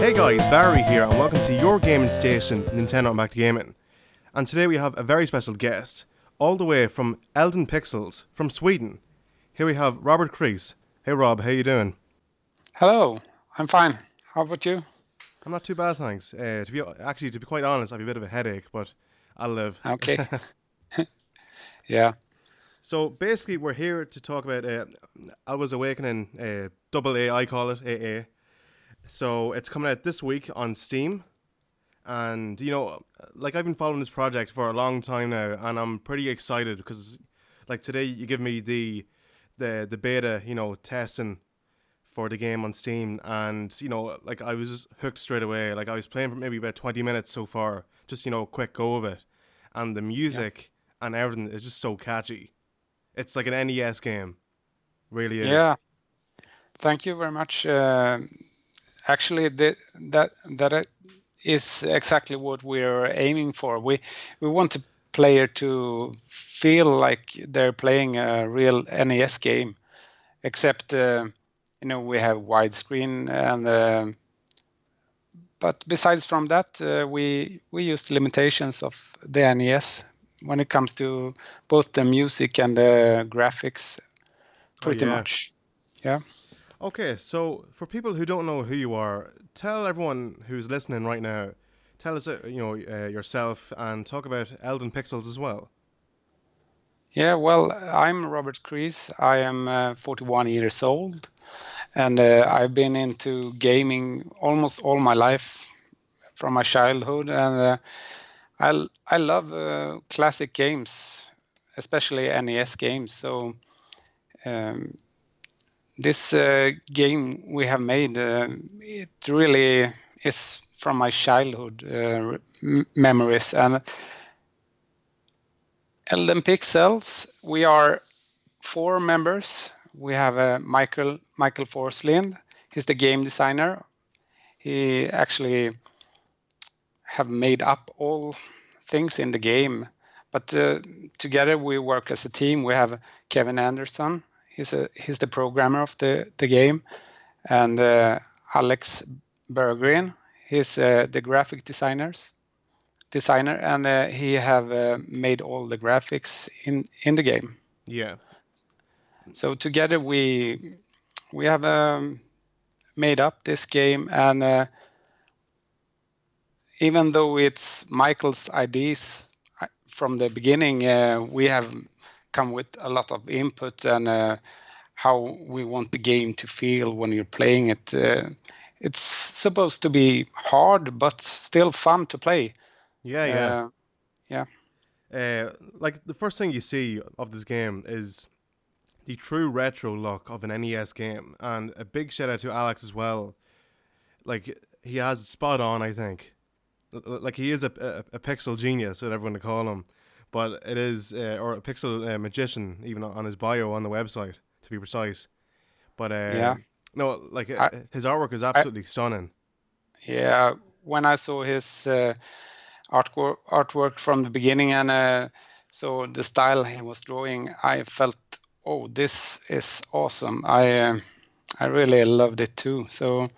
Hey guys, Barry here, and welcome to your gaming station, Nintendo and Back to Gaming. And today we have a very special guest, all the way from Elden Pixels, from Sweden. Here we have Robert Kreese. Hey Rob, how you doing? Hello, I'm fine. How about you? I'm not too bad, thanks. To be quite honest, I have a bit of a headache, but I'll live. Okay. Yeah. So basically, we're here to talk about Alwa's Awakening, double A, I call it, AA. So it's coming out this week on Steam. And, like I've been following this project for a long time now, and I'm pretty excited because, like, today you give me the beta, testing for the game on Steam, and, like, I was just hooked straight away. Like, I was playing for maybe about 20 minutes so far, just, quick go of it. And the music and everything is just so catchy. It's like an NES game. Really is. Yeah. Thank you very much. Actually, that is exactly what we're aiming for. We want the player to feel like they're playing a real NES game, except we have widescreen and but besides from that, we use the limitations of the NES when it comes to both the music and the graphics, pretty much. Yeah. Okay, so for people who don't know who you are, tell everyone who's listening right now, tell us, yourself, and talk about Elden Pixels as well. Yeah, well, I'm Robert Kreese. I am 41 years old, and I've been into gaming almost all my life from my childhood, and I love classic games, especially NES games. So this game we have made, it really is from my childhood memories. And Elden Pixels, we are 4 members. We have Michael Forslind. He's the game designer. He actually have made up all things in the game, but together we work as a team. We have Kevin Anderson. He's the programmer of the game, and Alex Berggren. He's the graphic designer, and he have made all the graphics in the game. Yeah. So together we have made up this game, and even though it's Michael's ideas from the beginning, we have come with a lot of input and how we want the game to feel when you're playing it. It's supposed to be hard, but still fun to play. Yeah. Yeah. Like, the first thing you see of this game is the true retro look of an NES game, and a big shout out to Alex as well. Like, he has it spot on, I think. Like, he is a pixel genius, whatever you want to call him. But it is, or a pixel magician, even on his bio on the website, to be precise. But no, like, his artwork is absolutely stunning. Yeah, when I saw his artwork from the beginning and so the style he was drawing, I felt, oh, this is awesome. I really loved it too. So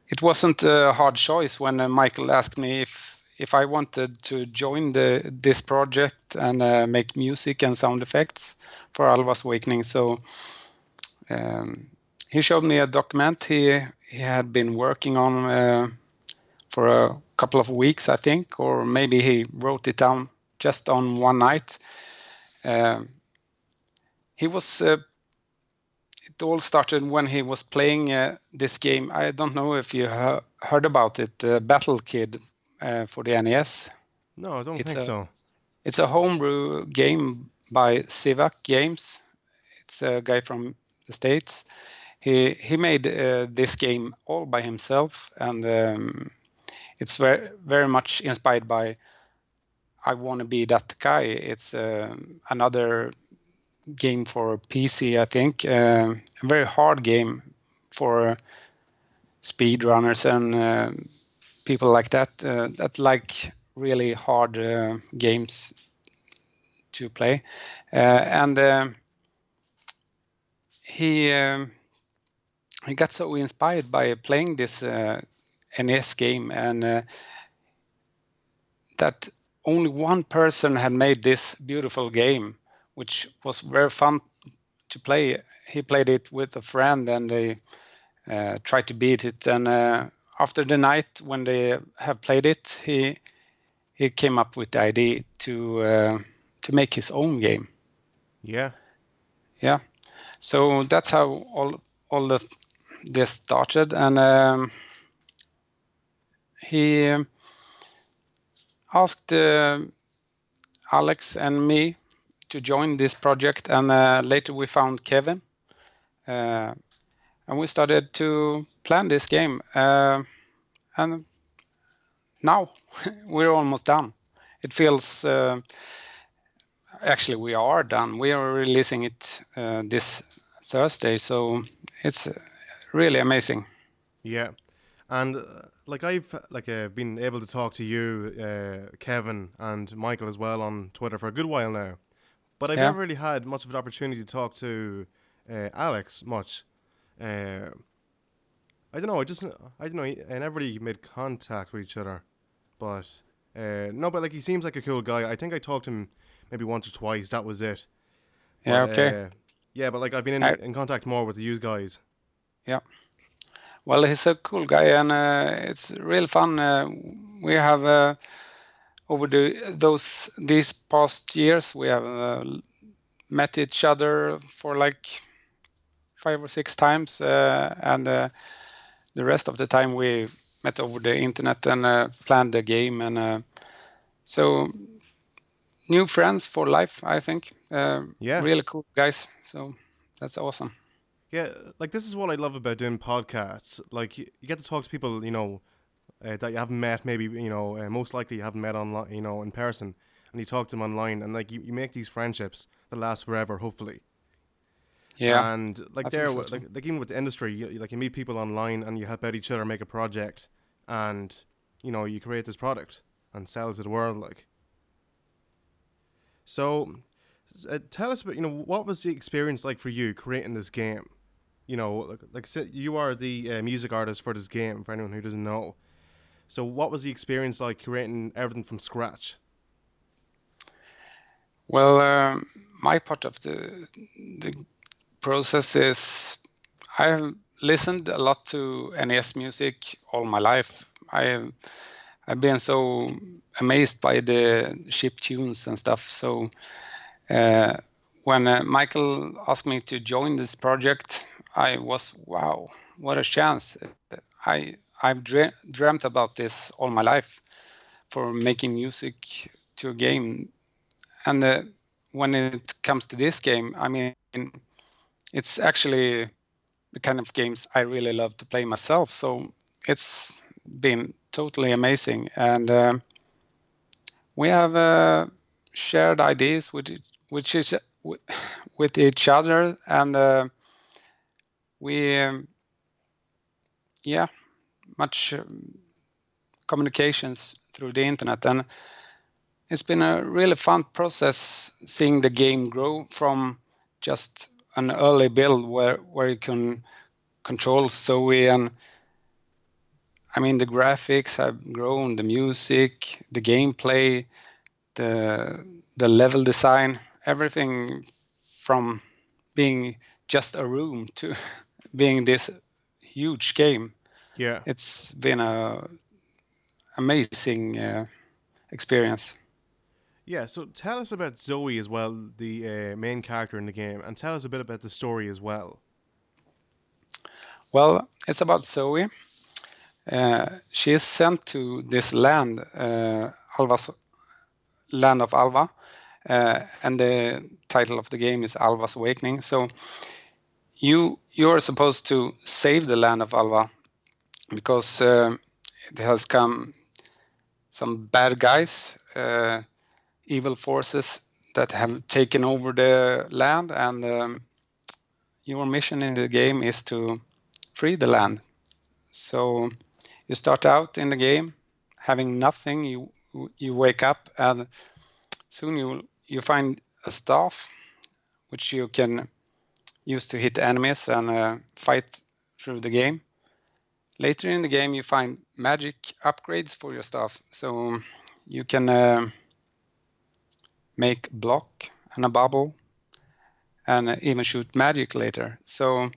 it wasn't a hard choice when Michael asked me if I wanted to join this project and make music and sound effects for Alwa's Awakening. So he showed me a document he had been working on for a couple of weeks, I think, or maybe he wrote it down just on one night. It all started when he was playing this game. I don't know if you heard about it, Battle Kid for the NES. No, I don't think so. It's a homebrew game by Sivak Games. It's a guy from the States. He made this game all by himself, and it's very, very much inspired by I Want to Be That Guy. It's another game for PC, I think. A very hard game for speedrunners and people like that like really hard games to play. And he got so inspired by playing this NES game, and that only one person had made this beautiful game, which was very fun to play. He played it with a friend, and they tried to beat it. And after the night, when they have played it, he came up with the idea to make his own game. Yeah. Yeah. So that's how all this started, and he asked Alex and me to join this project, and later we found Kevin, and we started to plan this game, and now we're almost done. It feels actually we are done. We are releasing it this Thursday, so it's really amazing. Yeah. And like I've been able to talk to you, Kevin, and Michael as well on Twitter for a good while now, but I've never really had much of an opportunity to talk to Alex much. I don't know. I don't know. I never really made contact with each other, but no. But like he seems like a cool guy. I think I talked to him maybe once or twice. That was it. Yeah. But, Okay. yeah, but like I've been in contact more with the used guys. Yeah. Well, he's a cool guy, and it's real fun. We have over these past years, we have met each other for like 5 or 6 times, and the rest of the time we met over the internet and planned the game, and so new friends for life, I think. Yeah. Really cool guys. So that's awesome. Yeah, like this is what I love about doing podcasts. Like you get to talk to people, that you haven't met. Maybe most likely you haven't met online, in person, and you talk to them online, and like you make these friendships that last forever, hopefully. Yeah. And like like even with the industry, you meet people online and you help out each other make a project, and you create this product and sell it to the world. Like, so tell us about what was the experience like for you creating this game. Like I said, you are the music artist for this game, for anyone who doesn't know. So what was the experience like creating everything from scratch? Well, my part of the process is I've listened a lot to NES music all my life. I've been so amazed by the chip tunes and stuff. So when Michael asked me to join this project, I was, wow, what a chance. I've dreamt about this all my life, for making music to a game. And when it comes to this game, I mean, it's actually the kind of games I really love to play myself. So it's been totally amazing. And we have shared ideas with each other, and we much communications through the internet, and it's been a really fun process seeing the game grow from just an early build where you can control Zoe, and I mean the graphics have grown, the music, the gameplay, the level design, everything from being just a room to being this huge game. Yeah. It's been a amazing experience. Yeah, so tell us about Zoe as well, the main character in the game, and tell us a bit about the story as well. Well, it's about Zoe. She is sent to this land, Alva's land of Alwa, and the title of the game is Alva's Awakening. So you're supposed to save the land of Alva because it has come some bad guys, evil forces that have taken over the land, and your mission in the game is to free the land. So you start out in the game having nothing. You wake up, and soon you find a staff which you can use to hit enemies and fight through the game. Later in the game, you find magic upgrades for your stuff. So you can make a block and a bubble and even shoot magic later. So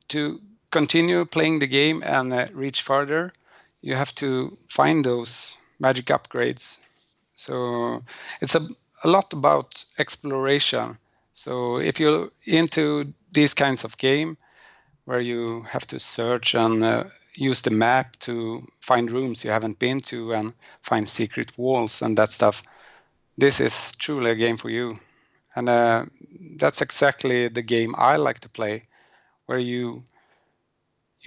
to continue playing the game and reach further, you have to find those magic upgrades. So it's a lot about exploration. So if you're into these kinds of game where you have to search and use the map to find rooms you haven't been to and find secret walls and that stuff, this is truly a game for you. And that's exactly the game I like to play, where you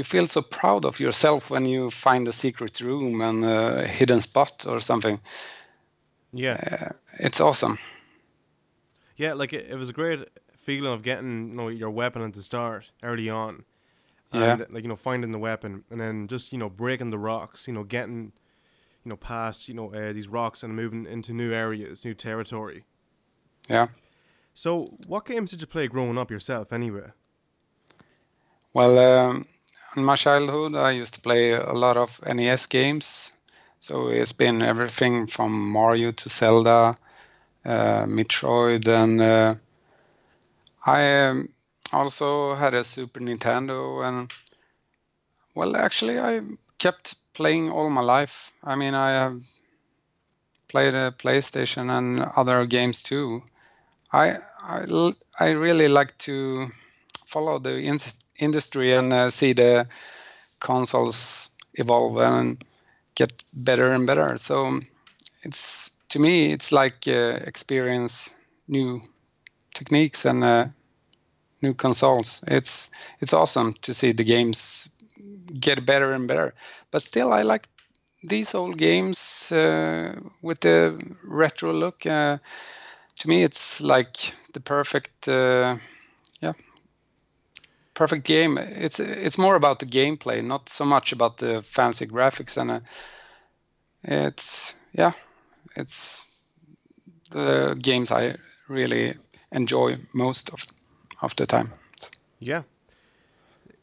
feel so proud of yourself when you find a secret room and a hidden spot or something. Yeah. It's awesome. Yeah, like it was a great feeling of getting your weapon at the start early on, Yeah, and like finding the weapon and then just breaking the rocks, getting past these rocks and moving into new areas, new territory. yeah. So, what games did you play growing up yourself, anyway? Well, in my childhood, I used to play a lot of NES games. So it's been everything from Mario to Zelda, Metroid, and I also had a Super Nintendo. And well, actually, I kept playing all my life. I mean, I have played a PlayStation and other games too. I really like to follow the industry and see the consoles evolve and get better and better. So it's, to me, it's like experience new techniques and new consoles. It's awesome to see the games get better and better. But still, I like these old games with the retro look. To me, it's like the perfect, perfect game. It's more about the gameplay, not so much about the fancy graphics, and it's the games I really enjoy most of the time. Yeah,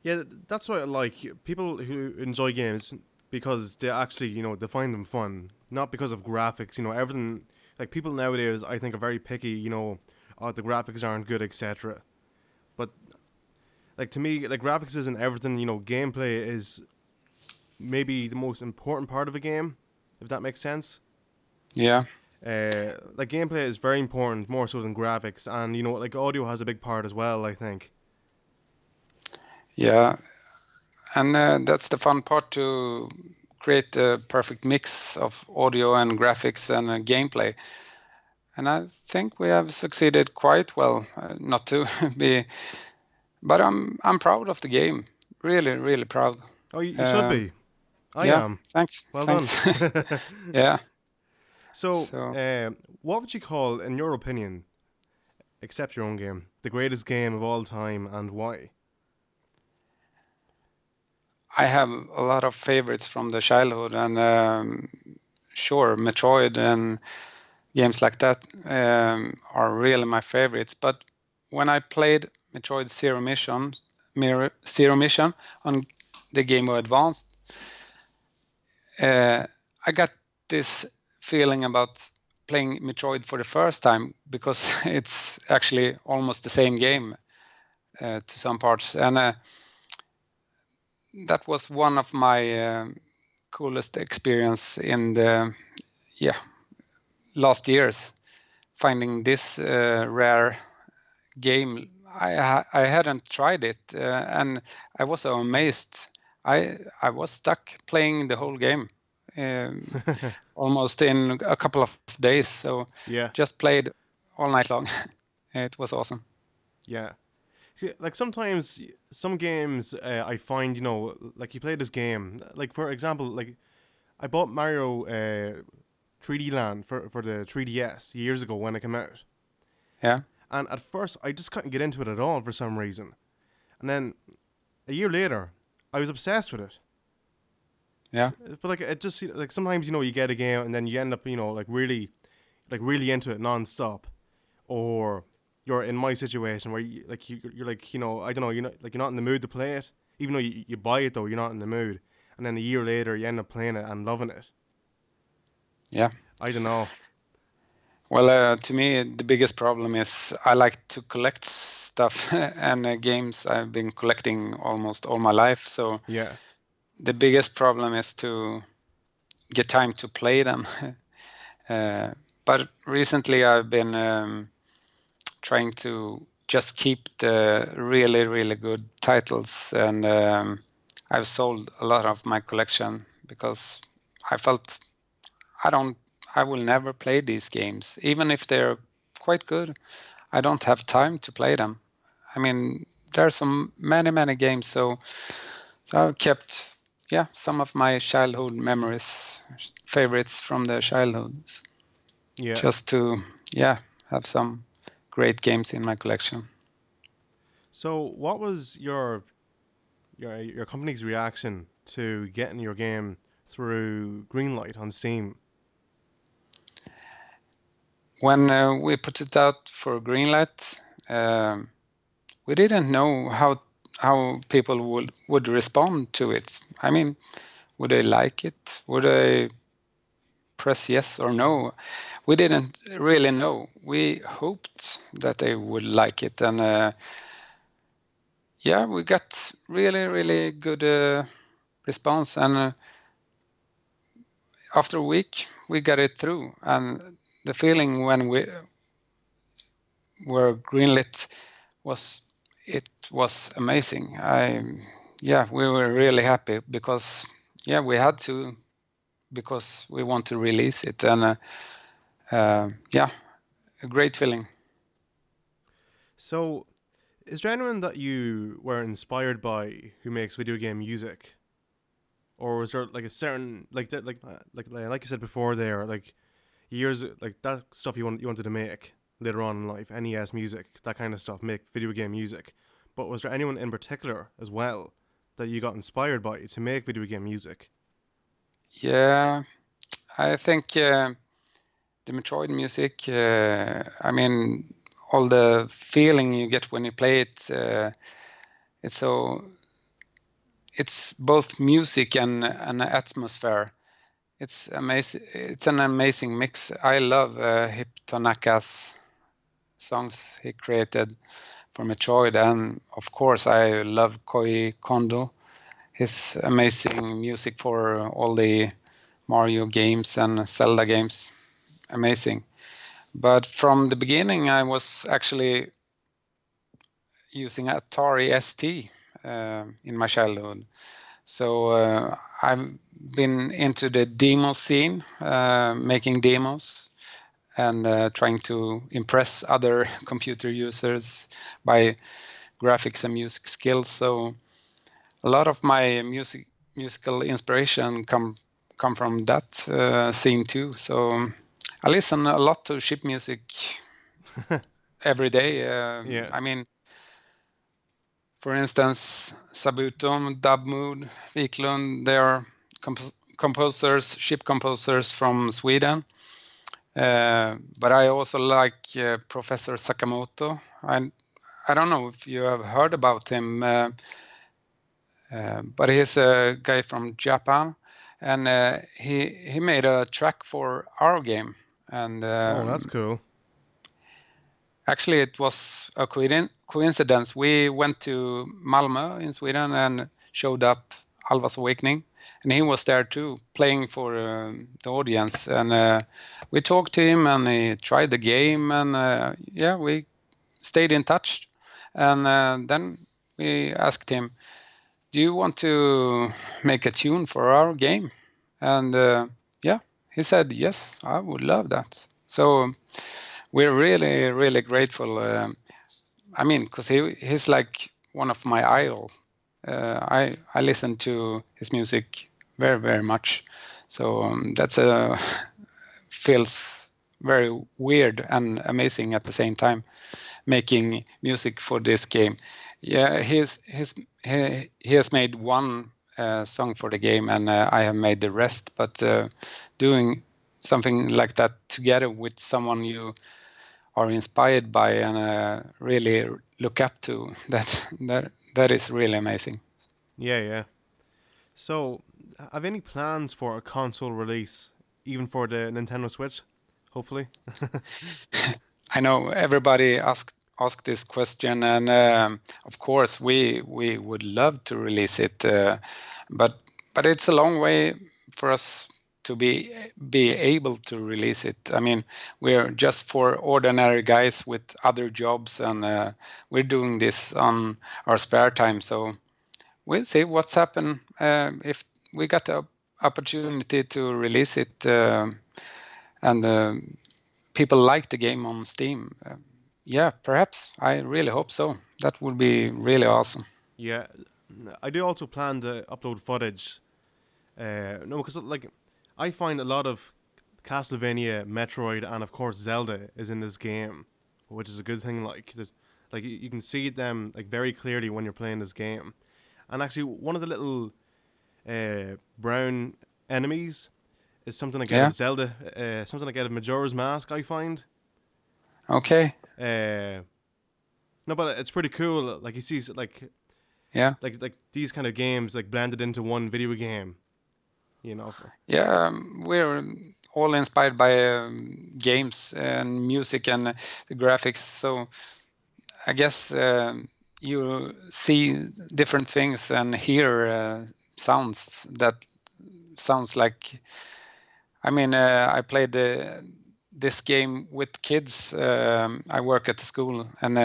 yeah, that's why I like people who enjoy games because they actually they find them fun, not because of graphics. Everything like people nowadays I think are very picky. Oh, the graphics aren't good, etc. But like to me, like graphics isn't everything. Gameplay is maybe the most important part of a game, if that makes sense. Yeah, Like gameplay is very important, more so than graphics, and like audio has a big part as well. I think. yeah, and that's the fun part, to create a perfect mix of audio and graphics and gameplay. And I think we have succeeded quite well. Not to be, but I'm proud of the game. Really, really proud. Oh, you should Um, be. I yeah, am. thanks, Well done. thanks. Yeah. So, So what would you call, in your opinion, except your own game, the greatest game of all time, and why? I have a lot of favorites from the childhood, and sure, Metroid and games like that are really my favorites. But when I played Metroid Zero Mission on the Game Boy Advance, I got this feeling about playing Metroid for the first time, because it's actually almost the same game to some parts, and that was one of my coolest experience in the last years, finding this rare game. I hadn't tried it, and I was so amazed. I was stuck playing the whole game, almost in a couple of days. So Yeah, just played all night long. It was awesome. yeah. See, like sometimes some games I find like you play this game, like for example, like I bought Mario 3D Land for the 3DS years ago when it came out, Yeah, and at first I just couldn't get into it at all for some reason, and then a year later I was obsessed with it. yeah, But like it just like sometimes you get a game and then you end up like really into it non-stop, or you're in my situation where you're like I don't know, you're not in the mood to play it, even though you buy it though, you're not in the mood, and then a year later you end up playing it and loving it. Yeah. I don't know. Well, to me, the biggest problem is I like to collect stuff and games I've been collecting almost all my life. So Yeah. the biggest problem is to get time to play them. But recently I've been trying to just keep the really, really good titles. And I've sold a lot of my collection because I felt I will never play these games, even if they're quite good. I don't have time to play them. I mean, there are some many games, so I've kept some of my childhood memories, favorites from the childhoods, Yeah. just to have some great games in my collection. So, what was your company's reaction to getting your game through Greenlight on Steam? When we put it out for Greenlight, we didn't know how people would respond to it. I mean, would they like it? Would they press yes or no? We didn't really know. We hoped that they would like it, and we got really good response. And after a week, we got it through. And the feeling when we were greenlit was amazing. We were really happy because we had to, because we want to release it. And a great feeling. So, is there anyone that you were inspired by who makes video game music, or was there like a certain like I said before there, like years like that stuff you wanted to make later on in life, NES music, that kind of stuff, make video game music. But was there anyone in particular as well that you got inspired by to make video game music? Yeah, I think the Metroid music. I mean, all the feeling you get when you play it. It's both music and an atmosphere. It's amazing. It's an amazing mix. I love Hip Tanaka's songs he created for Metroid, and of course I love Koji Kondo, his amazing music for all the Mario games and Zelda games. Amazing. But from the beginning, I was actually using Atari ST in my childhood. So I've been into the demo scene, making demos and trying to impress other computer users by graphics and music skills. So a lot of my musical inspiration come from that scene too. So I listen a lot to chip music every day. I mean, for instance, Sabutum, Dubmood, Wiklund, they are composers, chip composers from Sweden. But I also like Professor Sakamoto. I don't know if you have heard about him, but he's a guy from Japan, and he made a track for our game. And oh, that's cool. Actually, it was a coincidence. We went to Malmö in Sweden and showed up Alwa's Awakening, and he was there too, playing for the audience. And we talked to him, and he tried the game, and we stayed in touch. And then we asked him, "Do you want to make a tune for our game?" And he said, "Yes, I would love that." So we're really grateful. I mean, because he's like one of my idol. I listen to his music very much. So that's feels very weird and amazing at the same time, making music for this game. Yeah, he has made one song for the game, and I have made the rest. But doing something like that together with someone you are inspired by and really look up to, that is really amazing. Yeah, yeah. So, have any plans for a console release, even for the Nintendo Switch? Hopefully. I know everybody ask this question, and of course we would love to release it, but it's a long way for us to be able to release it. I mean, we're just for ordinary guys with other jobs, and we're doing this on our spare time. So we'll see what's happened if we got the opportunity to release it, and people like the game on Steam. Yeah, perhaps. I really hope so. That would be really awesome. Yeah, I do also plan to upload footage. No, because like I find a lot of Castlevania, Metroid, and of course Zelda is in this game, which is a good thing. Like you can see them like very clearly when you're playing this game. And actually, one of the little brown enemies is something like out Yeah. of Zelda, something like out of Majora's Mask. I find. Okay. No, but it's pretty cool. Like you see, Yeah. like these kind of games like blended into one video game. You know. Yeah. We're all inspired by games and music and the graphics. So I guess you see different things and hear sounds that sounds like. I mean, I played this game with kids. I work at the school, and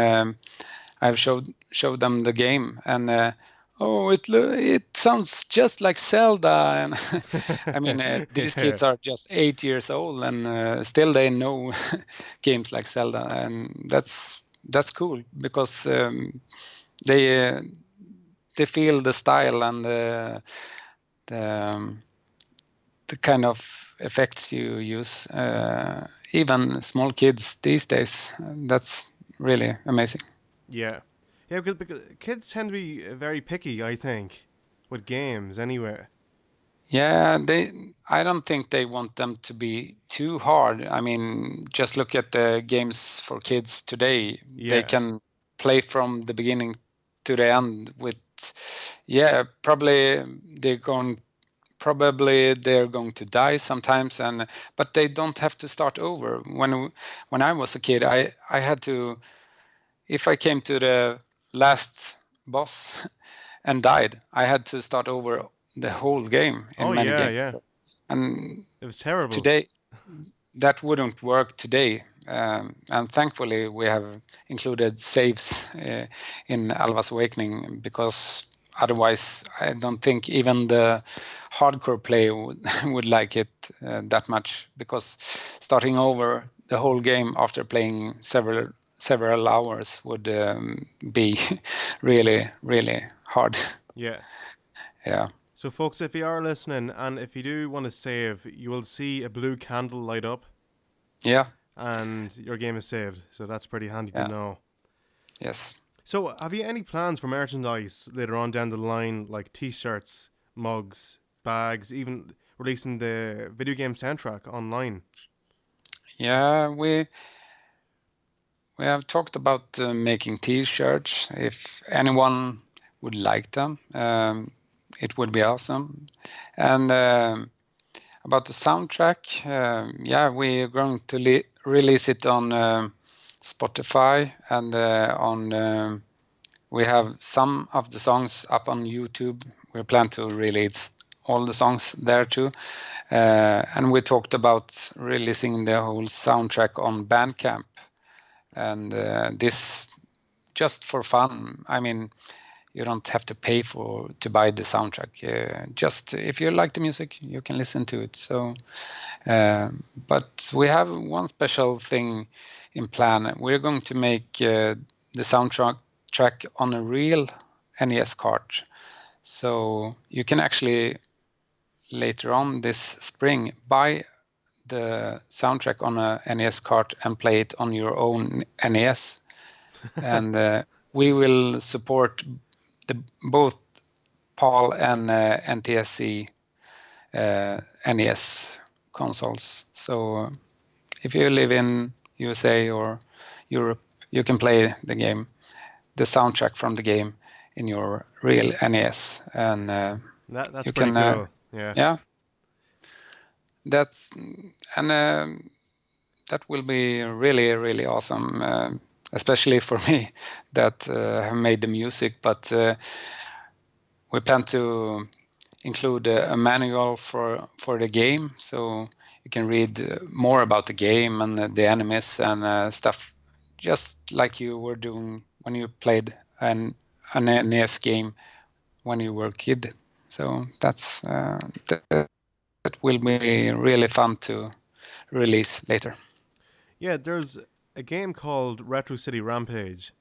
I've showed them the game, and oh, it sounds just like Zelda. And I mean, these kids are just 8 years old, and still they know games like Zelda, and that's cool because they feel the style and the the kind of effects you use. Even small kids these days, that's really amazing. Yeah, yeah, because kids tend to be very picky. I think with games anyway. Yeah, I don't think they want them to be too hard. I mean, just look at the games for kids today. They Yeah. can play from the beginning to the end with, yeah, probably they're going to die sometimes, but they don't have to start over. When I was a kid, I had to, if I came to the last boss and died, I had to start over the whole game Oh in many yeah, games. yeah. And It was terrible. today, that wouldn't work today. And thankfully, we have included saves in Alwa's Awakening, because otherwise, I don't think even the hardcore player would like it that much, because starting over the whole game after playing several hours would be really hard. Yeah. Yeah. So, folks, if you are listening and if you do want to save, you will see a blue candle light up. Yeah. And your game is saved. So that's pretty handy Yeah. to know. Yes. So, have you any plans for merchandise later on down the line, like T-shirts, mugs, bags, even releasing the video game soundtrack online? Yeah, we have talked about making T-shirts. If anyone would like them, it would be awesome. And about the soundtrack, yeah, we are going to release it on Spotify, and on we have some of the songs up on YouTube. We plan to release all the songs there too. And we talked about releasing the whole soundtrack on Bandcamp. And this just for fun. I mean, you don't have to pay to buy the soundtrack. Just if you like the music, you can listen to it. So, but we have one special thing in plan. We're going to make the soundtrack on a real NES cart. So you can actually later on this spring buy the soundtrack on a NES cart and play it on your own NES. And we will support both PAL and NTSC NES consoles. So if you live in USA or Europe, you can play the soundtrack from the game in your real NES, and That's you pretty can cool. Yeah. yeah, that's and that will be really, really awesome, especially for me that have made the music. But we plan to include a manual for the game, so you can read more about the game and the enemies and stuff, just like you were doing when you played an NES game when you were a kid. So that's that will be really fun to release later. Yeah, there's a game called Retro City Rampage,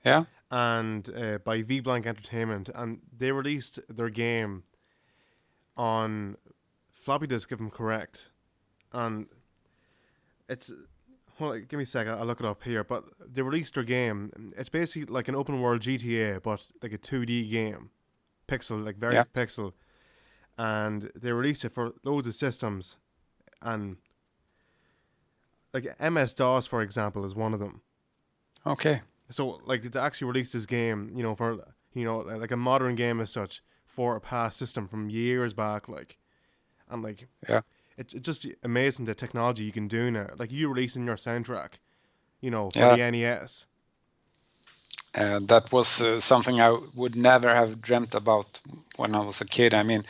Yeah. and by V Blank Entertainment, and they released their game on floppy disk, if I'm correct, and it's. Hold on, give me a sec. I'll look it up here. But they released their game. It's basically like an open world GTA, but like a 2D game, pixel, like very pixel, and they released it for loads of systems, and like MS DOS, for example, is one of them. Okay. So like they actually released this game, for like a modern game as such for a past system from years back, like, and like Yeah. it's just amazing the technology you can do now. Like you releasing your soundtrack, for Yeah. the NES. That was something I would never have dreamt about when I was a kid. I mean,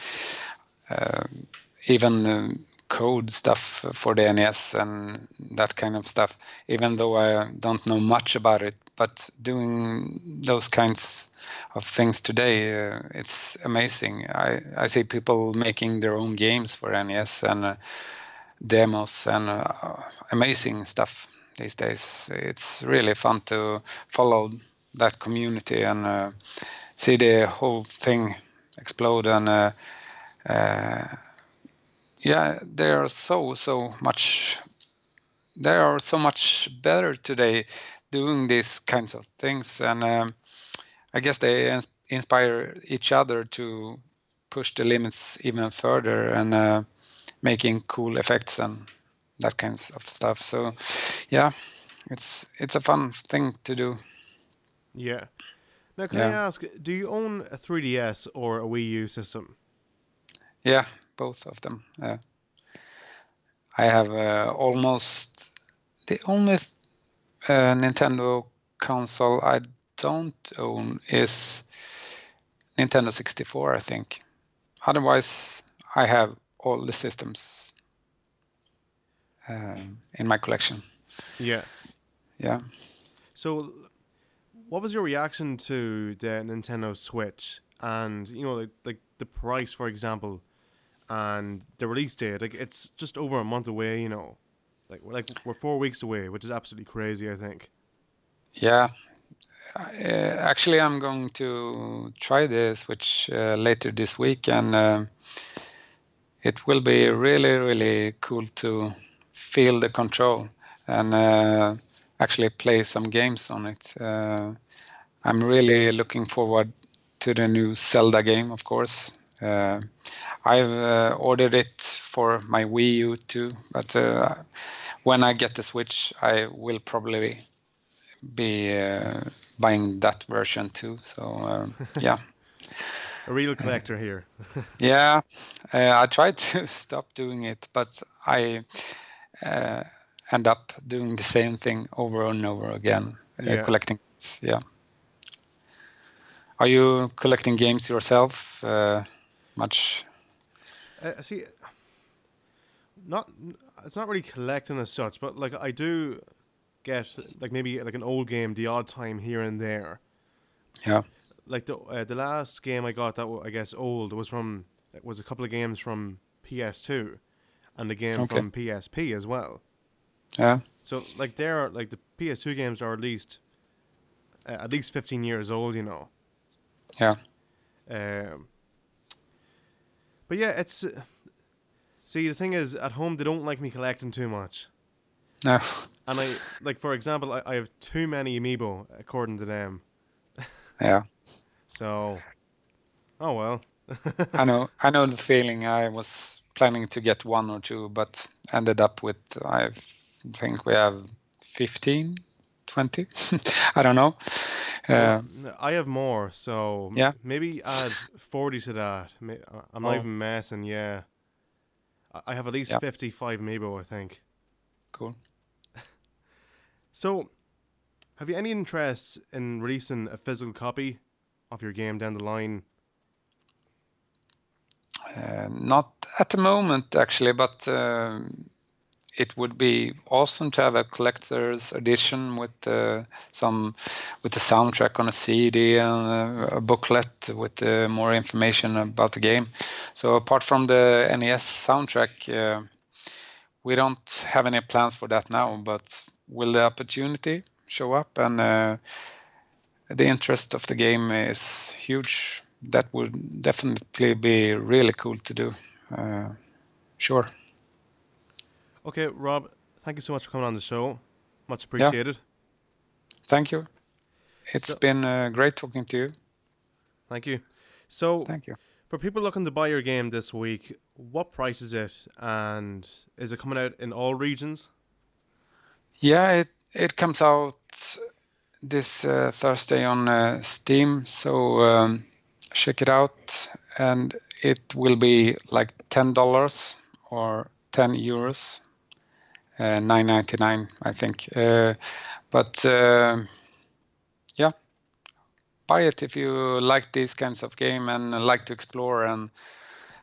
even code stuff for the NES and that kind of stuff, even though I don't know much about it, but doing those kinds of things today, it's amazing. I see people making their own games for NES and demos and amazing stuff these days. It's really fun to follow that community and see the whole thing explode. And yeah, they are so much better today doing these kinds of things, and I guess they inspire each other to push the limits even further and making cool effects and that kinds of stuff. So yeah, it's a fun thing to do. Yeah. Now, can I ask, do you own a 3DS or a Wii U system? Yeah, both of them. I have almost the only Nintendo console I don't own is Nintendo 64, I think. Otherwise, I have all the systems in my collection. Yeah. Yeah. So, what was your reaction to the Nintendo Switch and like the price, for example, and the release date? Like it's just over a month away. Like we're 4 weeks away, which is absolutely crazy, I think. Yeah. Actually, I'm going to try the Switch later this week, and it will be really, really cool to feel the control and actually play some games on it. I'm really looking forward to the new Zelda game, of course. I've ordered it for my Wii U too, but when I get the Switch, I will probably be buying that version too. So yeah. A real collector here. Yeah, I tried to stop doing it, but I end up doing the same thing over and over again, collecting. Yeah. Are you collecting games yourself much? See, it's not really collecting as such, but like I do get like maybe like an old game the odd time here and there. Yeah. Like the last game I got that I guess old was a couple of games from PS2, and a game from PSP as well. Yeah. So like like the PS2 games are at least 15 years old, Yeah. But yeah, it's see the thing is at home they don't like me collecting too much. No. And I like for example I have too many amiibo according to them. Yeah. So, oh well. I know the feeling. I was planning to get one or two, but ended up with I think we have 15, 20. I don't know. Uh, I have more, so yeah. maybe add 40 to that. I'm not Oh, even messing, yeah. I have at least yeah. 55 amiibo, I think. Cool. So, have you any interest in releasing a physical copy of your game down the line? Not at the moment, actually, but it would be awesome to have a collector's edition with the soundtrack on a CD and a booklet with more information about the game. So apart from the NES soundtrack, we don't have any plans for that now. But will the opportunity show up and the interest of the game is huge, that would definitely be really cool to do. Sure. Okay, Rob, thank you so much for coming on the show. Much Yeah. appreciated. Thank you. It's So, been great talking to you. thank you. So, Thank you. for people looking to buy your game this week, what price is it, and is it coming out in all regions? Yeah, it comes out this Thursday on Steam, so check it out. And it will be like $10 or €10, $9.99, I think. But yeah, buy it if you like these kinds of game and like to explore and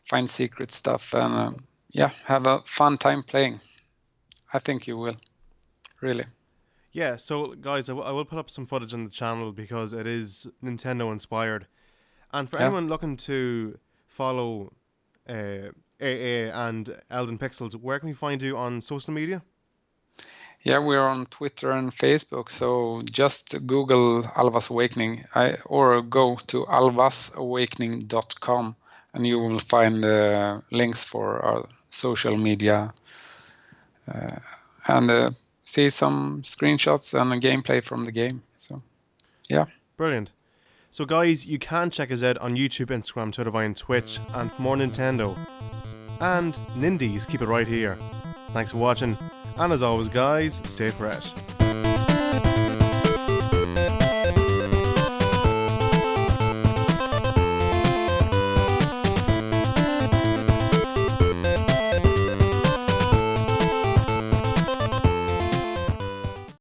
find secret stuff, and yeah, have a fun time playing. I think you will, really. Yeah, so guys, I will put up some footage on the channel because it is Nintendo inspired. And for Yeah. anyone looking to follow AA and Elden Pixels, where can we find you on social media? Yeah, we're on Twitter and Facebook, so just Google Alwa's Awakening or go to alwasawakening.com and you will find links for our social media and see some screenshots and a gameplay from the game. So, yeah. Brilliant. So guys, you can check us out on YouTube, Instagram, Twitter, Vine, Twitch, and for more Nintendo and Nindies, keep it right here. Thanks for watching, and as always guys, stay fresh.